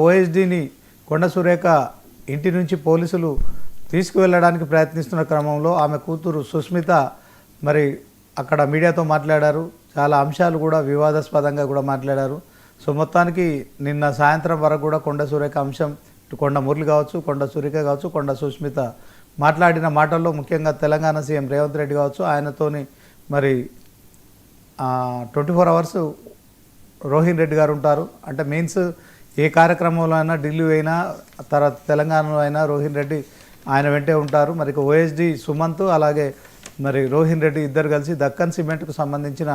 ఓఎస్డీని కొండ సురేఖ ఇంటి నుంచి పోలీసులు తీసుకువెళ్ళడానికి ప్రయత్నిస్తున్న క్రమంలో ఆమె కూతురు సుస్మిత మరి అక్కడ మీడియాతో మాట్లాడారు. చాలా అంశాలు కూడా వివాదాస్పదంగా కూడా మాట్లాడారు. సో మొత్తానికి నిన్న సాయంత్రం వరకు కూడా కొండ సురేఖ అంశం, కొండ మురళి కావచ్చు, కొండ సురేఖ కావచ్చు, కొండ సుస్మిత మాట్లాడిన మాటల్లో ముఖ్యంగా తెలంగాణ సీఎం రేవంత్ రెడ్డి కావచ్చు, ఆయనతోని మరి 24 అవర్స్ రోహిన్ రెడ్డి గారు ఉంటారు. అంటే మీన్స్ ఏ కార్యక్రమంలో అయినా, ఢిల్లీ అయినా, తర్వాత తెలంగాణలో అయినా రోహిన్ రెడ్డి ఆయన వెంటే ఉంటారు. మరి ఓఎస్డి సుమంత్ అలాగే మరి రోహిన్ రెడ్డి ఇద్దరు కలిసి దక్కన్ సిమెంట్కు సంబంధించిన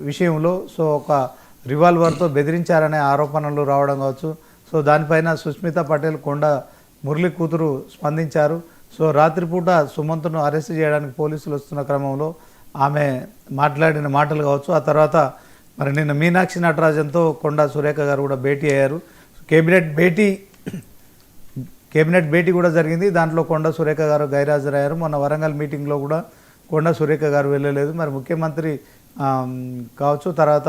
విషయంలో ఒక రివాల్వర్తో బెదిరించారనే ఆరోపణలు రావడం కావచ్చు. సో దానిపైన సుస్మిత పటేల్, కొండ మురళి కూతురు స్పందించారు. సో రాత్రిపూట సుమంత్ను అరెస్ట్ చేయడానికి పోలీసులు వస్తున్న క్రమంలో ఆమె మాట్లాడిన మాటలు కావచ్చు. ఆ తర్వాత మరి నిన్న మీనాక్షి నటరాజన్తో కొండ సురేఖ గారు కూడా భేటీ అయ్యారు. కేబినెట్ భేటీ కూడా జరిగింది. దాంట్లో కొండ సురేఖ గారు గైరాజరయ్యారు. మొన్న వరంగల్ మీటింగ్లో కూడా కొండ సురేఖ గారు వెళ్ళలేదు. మరి ముఖ్యమంత్రి కావచ్చు, తర్వాత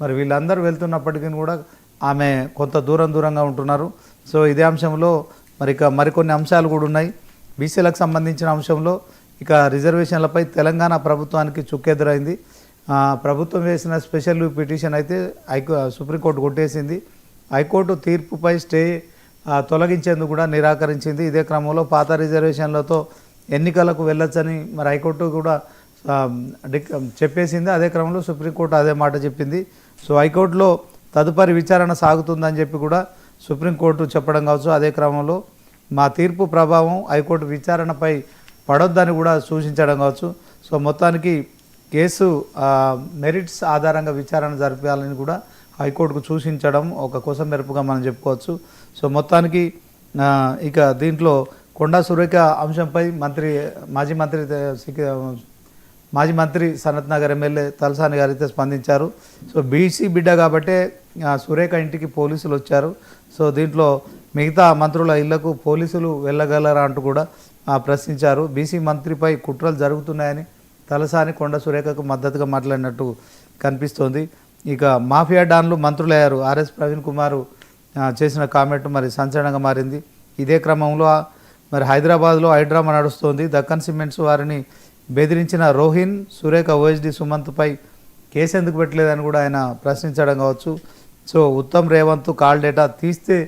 మరి వీళ్ళందరూ వెళ్తున్నప్పటికీ కూడా ఆమె కొంత దూరంగా ఉంటున్నారు. సో ఇదే అంశంలో మరికొన్ని అంశాలు కూడా ఉన్నాయి. బీసీలకు సంబంధించిన అంశంలో ఇక రిజర్వేషన్లపై తెలంగాణ ప్రభుత్వానికి చుక్కెదురైంది. ప్రభుత్వం వేసిన స్పెషల్ పిటిషన్ అయితే సుప్రీంకోర్టు కొట్టేసింది. హైకోర్టు తీర్పుపై స్టే తొలగించేందుకు కూడా నిరాకరించింది. ఇదే క్రమంలో పాత రిజర్వేషన్లతో ఎన్నికలకు వెళ్ళొచ్చని మరి హైకోర్టు కూడా చెప్పేసింది. అదే క్రమంలో సుప్రీంకోర్టు అదే మాట చెప్పింది. సో హైకోర్టులో తదుపరి విచారణ సాగుతుందని చెప్పి కూడా సుప్రీంకోర్టు చెప్పడం కావచ్చు. అదే క్రమంలో మా తీర్పు ప్రభావం హైకోర్టు విచారణపై పడొద్దని కూడా సూచించడం కావచ్చు. సో మొత్తానికి కేసు మెరిట్స్ ఆధారంగా విచారణ జరిపాలని కూడా హైకోర్టుకు సూచించడం ఒక కోసం మెరుపుగా మనం చెప్పుకోవచ్చు. సో మొత్తానికి ఇక దీంట్లో కొండా సురేఖ అంశంపై మాజీ మంత్రి సనత్ నగర్ ఎమ్మెల్యే తలసాని గారు అయితే స్పందించారు. సో బీసీ బిడ్డ కాబట్టే సురేఖ ఇంటికి పోలీసులు వచ్చారు. సో దీంట్లో మిగతా మంత్రుల ఇళ్లకు పోలీసులు వెళ్ళగలరా అంటూ కూడా ప్రశ్నించారు. బీసీ మంత్రిపై కుట్రలు జరుగుతున్నాయని తలసాని కొండ సురేఖకు మద్దతుగా మాట్లాడినట్టు కనిపిస్తోంది. ఇక మాఫియా డాన్లు మంత్రులయ్యారు. ఆర్ఎస్ ప్రవీణ్ కుమార్ చేసిన కామెంట్ మరి సంచలనంగా మారింది. ఇదే క్రమంలో మరి హైదరాబాద్లో హైడ్రామా నడుస్తోంది. దక్కన్ సిమెంట్స్ వారిని బెదిరించిన రోహిన్, సురేఖ, ఓఎస్డి సుమంత్పై కేసు ఎందుకు పెట్టలేదని కూడా ఆయన ప్రశ్నించడం కావచ్చు. So Uttam Revanth call data తీస్తే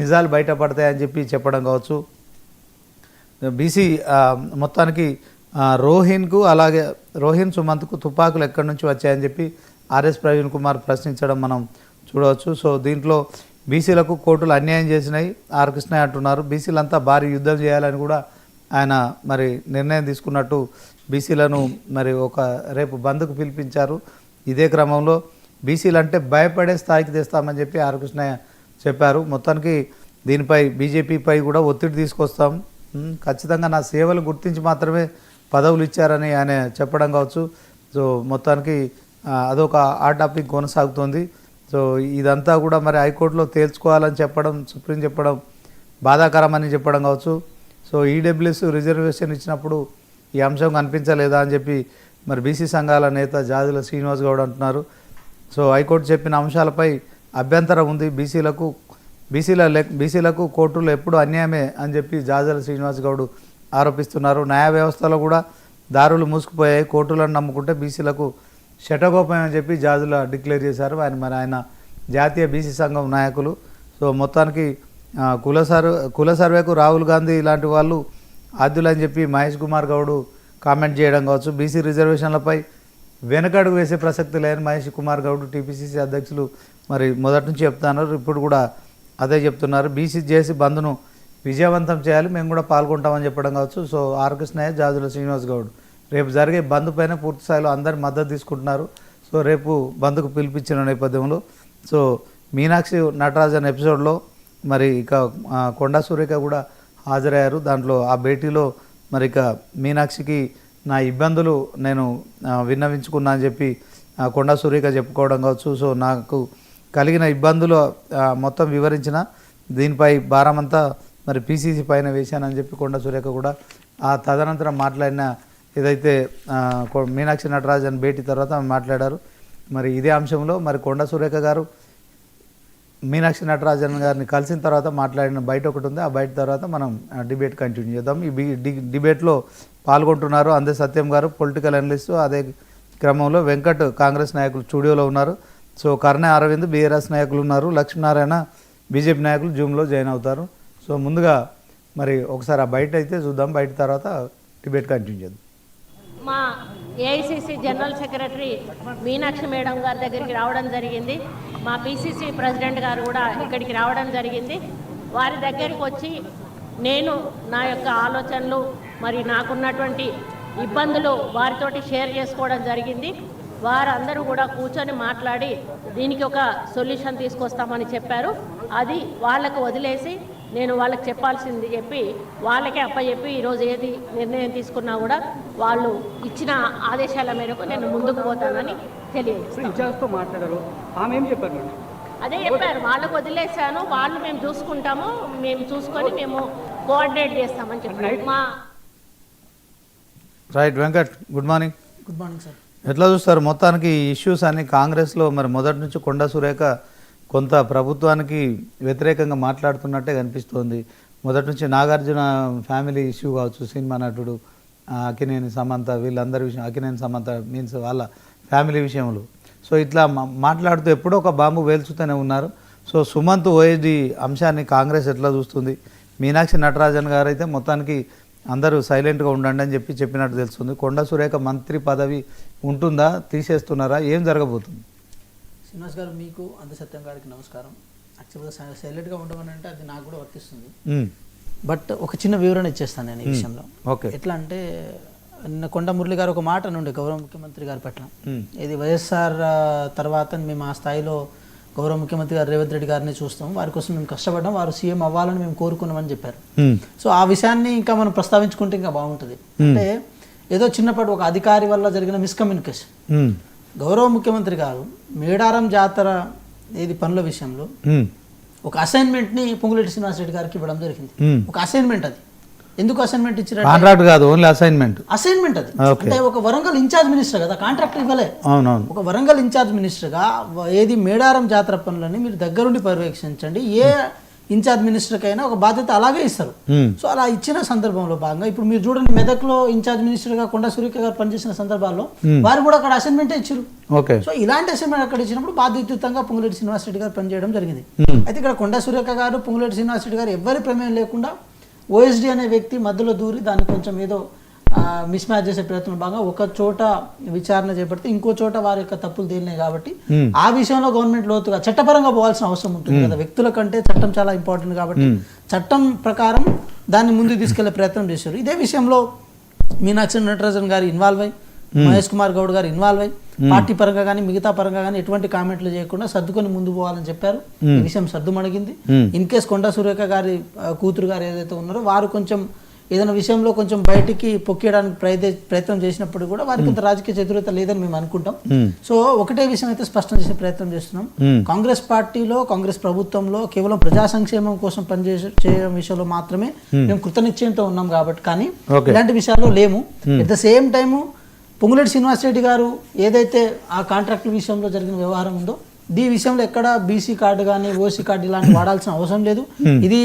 నిజాలు బయటపడతాయని చెప్పడం కావచ్చు. బీసీ మొత్తానికి రోహిన్ సుమంత్కు తుపాకులు ఎక్కడి నుంచి వచ్చాయని చెప్పి ఆర్ఎస్ ప్రవీణ్ కుమార్ ప్రశ్నించడం మనం చూడవచ్చు. సో దీంట్లో బీసీలకు కోర్టులు అన్యాయం చేసినాయి ఆర్ కృష్ణయ్య అంటున్నారు. బీసీలంతా భారీ యుద్ధం చేయాలని కూడా ఆయన మరి నిర్ణయం తీసుకున్నట్టు బీసీలను మరి రేపు బంద్కు పిలిపించారు. ఇదే క్రమంలో బీసీలు అంటే భయపడే స్థాయికి తెస్తామని చెప్పి ఆర్ కృష్ణయ్య చెప్పారు. మొత్తానికి దీనిపై బీజేపీపై కూడా ఒత్తిడి తీసుకొస్తాం, ఖచ్చితంగా నా సేవలు గుర్తించి మాత్రమే పదవులు ఇచ్చారని ఆయన చెప్పడం కావచ్చు. సో మొత్తానికి అదొక ఆ టాపిక్ కొనసాగుతుంది. సో ఇదంతా కూడా మరి హైకోర్టులో తేల్చుకోవాలని చెప్పడం, సుప్రీం చెప్పడం బాధాకరమని చెప్పడం కావచ్చు. సో ఈడబ్ల్యూఎస్ రిజర్వేషన్ ఇచ్చినప్పుడు ఈ అంశం కనిపించలేదా అని చెప్పి మరి బీసీ సంఘాల నేత జాజుల శ్రీనివాస్ గౌడ్ అంటున్నారు. సో హైకోర్టు చెప్పిన అంశాలపై అభ్యంతరం ఉంది. బీసీలకు కోర్టులో ఎప్పుడు అన్యాయమే అని చెప్పి జాజుల శ్రీనివాస్ గౌడ్ ఆరోపిస్తున్నారు. న్యాయ వ్యవస్థలో కూడా దారులు మూసుకుపోయాయి, కోర్టులను నమ్ముకుంటే బీసీలకు శటగోపం అని చెప్పి జాజుల డిక్లేర్ చేశారు. ఆయన జాతీయ బీసీ సంఘం నాయకులు. సో మొత్తానికి కుల సర్వేకు రాహుల్ గాంధీ ఇలాంటి వాళ్ళు ఆద్యులని చెప్పి మహేష్ కుమార్ గౌడ్ కామెంట్ చేయడం కావచ్చు. బీసీ రిజర్వేషన్లపై వెనకడుగు వేసే ప్రసక్తి లేని మహేష్ కుమార్ గౌడ్ టీపీసీసీ అధ్యక్షులు మరి మొదటి నుంచి చెప్తున్నారు, ఇప్పుడు కూడా అదే చెప్తున్నారు. బీసీ చేసి బంద్ను విజయవంతం చేయాలి, మేము కూడా పాల్గొంటామని చెప్పడం కావచ్చు. సో ఆర్ కృష్ణయ్య, జాజుల శ్రీనివాస్ గౌడ్ రేపు జరిగే బంద్ పైన పూర్తి స్థాయిలో అందరి మద్దతు తీసుకుంటున్నారు. సో రేపు బంద్కు పిలిపించిన నేపథ్యంలో సో మీనాక్షి నటరాజన్ ఎపిసోడ్లో మరి ఇక కొండా సురేఖ కూడా హాజరయ్యారు. దాంట్లో ఆ భేటీలో మరి ఇక మీనాక్షికి నా ఇబ్బందులు నేను విన్నవించుకున్నా అని చెప్పి కొండా సురేఖ చెప్పుకోవడం కావచ్చు. సో నాకు కలిగిన ఇబ్బందులు మొత్తం వివరించిన, దీనిపై భారమంతా మరి పీసీసీ పైన వేశానని చెప్పి కొండా సురేఖ కూడా తదనంతరం మాట్లాడిన ఏదైతే మీనాక్షి నటరాజన్ భేటీ తర్వాత మాట్లాడారు. మరి ఇదే అంశంలో మరి కొండా సురేఖ గారు మీనాక్షి నటరాజన్ గారిని కలిసిన తర్వాత మాట్లాడిన బయట ఒకటి ఉంది. ఆ బయట తర్వాత మనం డిబేట్ కంటిన్యూ చేద్దాం. ఈ డిబేట్లో పాల్గొంటున్నారు అందే సత్యం గారు, పొలిటికల్ అనలిస్టు. అదే క్రమంలో వెంకట్ కాంగ్రెస్ నాయకులు స్టూడియోలో ఉన్నారు. సో కర్ణే అరవింద్ బీఆర్ఎస్ నాయకులు ఉన్నారు. లక్ష్మీనారాయణ బీజేపీ నాయకులు జూమ్లో జాయిన్ అవుతారు. సో ముందుగా మరి ఒకసారి ఆ బయట అయితే చూద్దాం, బయట తర్వాత డిబేట్ కంటిన్యూ చేద్దాం. మా AICC general secretary Meenakshi madam గారి దగ్గరికి రావడం జరిగింది. మా పిసిసి ప్రెసిడెంట్ గారు కూడా ఇక్కడికి రావడం జరిగింది. వారి దగ్గరికి వచ్చి నేను నా యొక్క ఆలోచనలు మరి నాకున్నటువంటి ఇబ్బందులు వారితోటి షేర్ చేసుకోవడం జరిగింది. వారందరూ కూడా కూర్చొని మాట్లాడి దీనికి ఒక సొల్యూషన్ తీసుకొస్తామని చెప్పారు. అది వాళ్ళకు వదిలేసి నేను వాళ్ళకి చెప్పాల్సింది చెప్పి వాళ్ళకే అప్పచెప్పి ఈరోజు ఏది నిర్ణయం తీసుకున్నా కూడా వాళ్ళు ఇచ్చిన ఆదేశాల మేరకు నేను ముందుకు పోతానని మాట్లాడారు. ఆమె ఏం చెప్పారు? అదే చెప్పారు, వాళ్ళకు వదిలేశాను, వాళ్ళు మేము చూసుకుంటాము, మేము చూసుకొని మేము కోఆర్డినేట్ చేస్తామని చెప్పారు. మా right Venkat, good morning. Good morning sir. ఎట్లా చూస్తారు మొత్తానికి ఇష్యూస్ అన్ని కాంగ్రెస్లో? మరి మొదటి నుంచి కొండా సురేఖ కొంత ప్రభుత్వానికి వ్యతిరేకంగా మాట్లాడుతున్నట్టే కనిపిస్తోంది. మొదటి నుంచి నాగార్జున ఫ్యామిలీ ఇష్యూ కావచ్చు, సినిమా నటుడు అక్కినేని సమంత, వీళ్ళందరి విషయం, అక్కినేని సమంత మీన్స్ వాళ్ళ ఫ్యామిలీ విషయంలో. సో ఇట్లా మాట్లాడుతూ ఎప్పుడో ఒక బాంబు వేల్చుతూనే ఉన్నారు. సో సుమంత్ ఓఎస్డి అంశాన్ని కాంగ్రెస్ ఎట్లా చూస్తుంది? మీనాక్షి నటరాజన్ గారు అయితే మొత్తానికి అందరూ సైలెంట్గా ఉండండి అని చెప్పినట్టు తెలుస్తుంది. కొండా సురేఖ మంత్రి పదవి ఉంటుందా, తీసేస్తున్నారా, ఏం జరగబోతుంది? శ్రీనివాస్ గారు, మీకు అంద సత్యం గారికి నమస్కారం. యాక్చువల్గా సైలెంట్గా ఉండమని అంటే అది నాకు కూడా వర్తిస్తుంది. బట్ ఒక చిన్న వివరణ ఇచ్చేస్తాను నేను ఈ విషయంలో. ఓకే. ఎట్లా అంటే నిన్న కొండ మురళి గారు ఒక మాట నుండి గౌరవ ముఖ్యమంత్రి గారి పట్ల, ఇది వైఎస్ఆర్ తర్వాత మేము ఆ స్థాయిలో గౌరవ ముఖ్యమంత్రి గారు రేవంత్ రెడ్డి గారిని చూస్తాం, వారి కోసం మేము కష్టపడ్డాం, వారు సీఎం అవ్వాలని మేము కోరుకున్నామని చెప్పారు. సో ఆ విషయాన్ని ఇంకా మనం ప్రస్తావించుకుంటే ఇంకా బాగుంటుంది. అంటే ఏదో చిన్నపాటు ఒక అధికారి వల్ల జరిగిన మిస్కమ్యూనికేషన్. గౌరవ ముఖ్యమంత్రి గారు మేడారం జాతర ఏది పనుల విషయంలో ఒక అసైన్మెంట్ని పొంగులేటి శ్రీనివాసరెడ్డి గారికి ఇవ్వడం జరిగింది. ఒక అసైన్మెంట్ అది. ఎందుకు అసైన్మెంట్ ఇచ్చారు? కాంట్రాక్ట్ కాదు, ఓన్లీ అసైన్మెంట్. అసైన్మెంట్ అది. అంటే ఒక వరంగల్ ఇన్ఛార్జ్ మినిస్టర్ కదా, కాంట్రాక్ట్ ఇవ్వలే. ఒక వరంగల్ ఇన్ఛార్జ్ మినిస్టర్గా ఏది మేడారం జాతర పనులని మీరు దగ్గరుండి పర్యవేక్షించండి. ఏ ఇన్ఛార్జ్ మినిస్టర్కైనా ఒక బాధ్యత అలాగే ఇస్తారు. సో అలా ఇచ్చిన సందర్భంలో భాగంగా ఇప్పుడు మీరు చూడండి, మెదక్లో ఇన్ఛార్జ్ మినిస్టర్గా కొండా సురేఖ గారు పనిచేసిన సందర్భాల్లో వారు కూడా అక్కడ అసైన్మెంటే ఇచ్చారు. సో ఇలాంటి అసైన్మెంట్ అక్కడ ఇచ్చినప్పుడు బాధ్యతయుతంగా పొంగులేటి శ్రీనివాసరెడ్డి గారు పనిచేయడం జరిగింది. అయితే ఇక్కడ కొండా సురేఖ గారు, పొంగులేటి శ్రీనివాసరెడ్డి గారు ఎవరి ప్రమేయం లేకుండా ఓఎస్డి అనే వ్యక్తి మధ్యలో దూరి దాన్ని కొంచెం ఏదో మిస్ మ్యాచ్ చేసే ప్రయత్నం భాగంగా ఒక చోట విచారణ చేపడితే ఇంకో చోట వారి యొక్క తప్పులు తేలినాయి. కాబట్టి ఆ విషయంలో గవర్నమెంట్ లోతుగా చట్టపరంగా పోవాల్సిన అవసరం ఉంటుంది కదా. వ్యక్తుల కంటే చట్టం చాలా ఇంపార్టెంట్ కాబట్టి చట్టం ప్రకారం దాన్ని ముందుకు తీసుకెళ్లే ప్రయత్నం చేశారు. ఇదే విషయంలో మీనాక్షి నటరాజన్ గారు ఇన్వాల్వ్ అయ్యి, మహేష్ కుమార్ గౌడ్ గారు ఇన్వాల్వ్ అయ్యి పార్టీ పరంగా కానీ మిగతా పరంగా కానీ ఎటువంటి కామెంట్లు చేయకుండా సర్దుకొని ముందు పోవాలని చెప్పారు. ఈ విషయం సర్దుమణిగింది. ఇన్ కేస్ కొండా సురేఖ గారి కూతురు గారు ఏదైతే ఉన్నారో వారు కొంచెం ఏదైనా విషయంలో కొంచెం బయటికి పొక్కేయడానికి ప్రయత్నం చేసినప్పుడు కూడా వారికి ఇంత రాజకీయ చతురత లేదని మేము అనుకుంటాం. సో ఒకటే విషయం అయితే స్పష్టం చేసే ప్రయత్నం చేస్తున్నాం. కాంగ్రెస్ పార్టీలో, కాంగ్రెస్ ప్రభుత్వంలో కేవలం ప్రజా సంక్షేమం కోసం చేయడం విషయంలో మాత్రమే మేము కృతనిశ్చయంతో ఉన్నాం కాబట్టి, కానీ ఇలాంటి విషయాల్లో లేము. At the same time Ponguleti Srinivasa Reddy గారు ఏదైతే ఆ కాంట్రాక్టుల విషయంలో జరిగిన వ్యవహారం ఉందో ఈ విషయంలో ఎక్కడ బీసీ కార్డు కానీ ఓసీ కార్డు ఇలాంటి వాడాల్సిన అవసరం లేదు. ఇది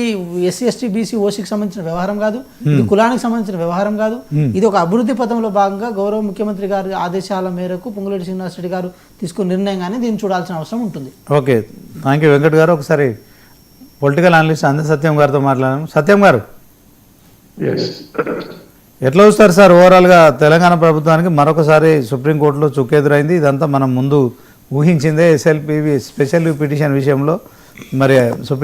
ఎస్సీ ఎస్టీ బీసీ ఓసీకి సంబంధించిన వ్యవహారం కాదు, ఇది కులానికి సంబంధించిన వ్యవహారం కాదు. ఇది ఒక అభివృద్ధి పథంలో భాగంగా గౌరవ ముఖ్యమంత్రి గారి ఆదేశాల మేరకు పొంగులేటి శ్రీనివాసరెడ్డి గారు తీసుకున్న నిర్ణయం కానీ దీన్ని చూడాల్సిన అవసరం ఉంటుంది. ఓకే, థ్యాంక్ యూ వెంకట్ గారు. ఒకసారి పొలిటికల్ అనలిస్ట్ అందే సత్యం గారితో మాట్లాడాను. సత్యం గారు, ఎట్లా చూస్తారు సార్ ఓవరాల్గా తెలంగాణ ప్రభుత్వానికి మరొకసారి సుప్రీంకోర్టులో చుక్కెదురైంది? ఇదంతా మనం ముందు ఊహించిందే. SLPV స్పెషల్ పిటిషన్ విషయంలో మరి సుప్రీం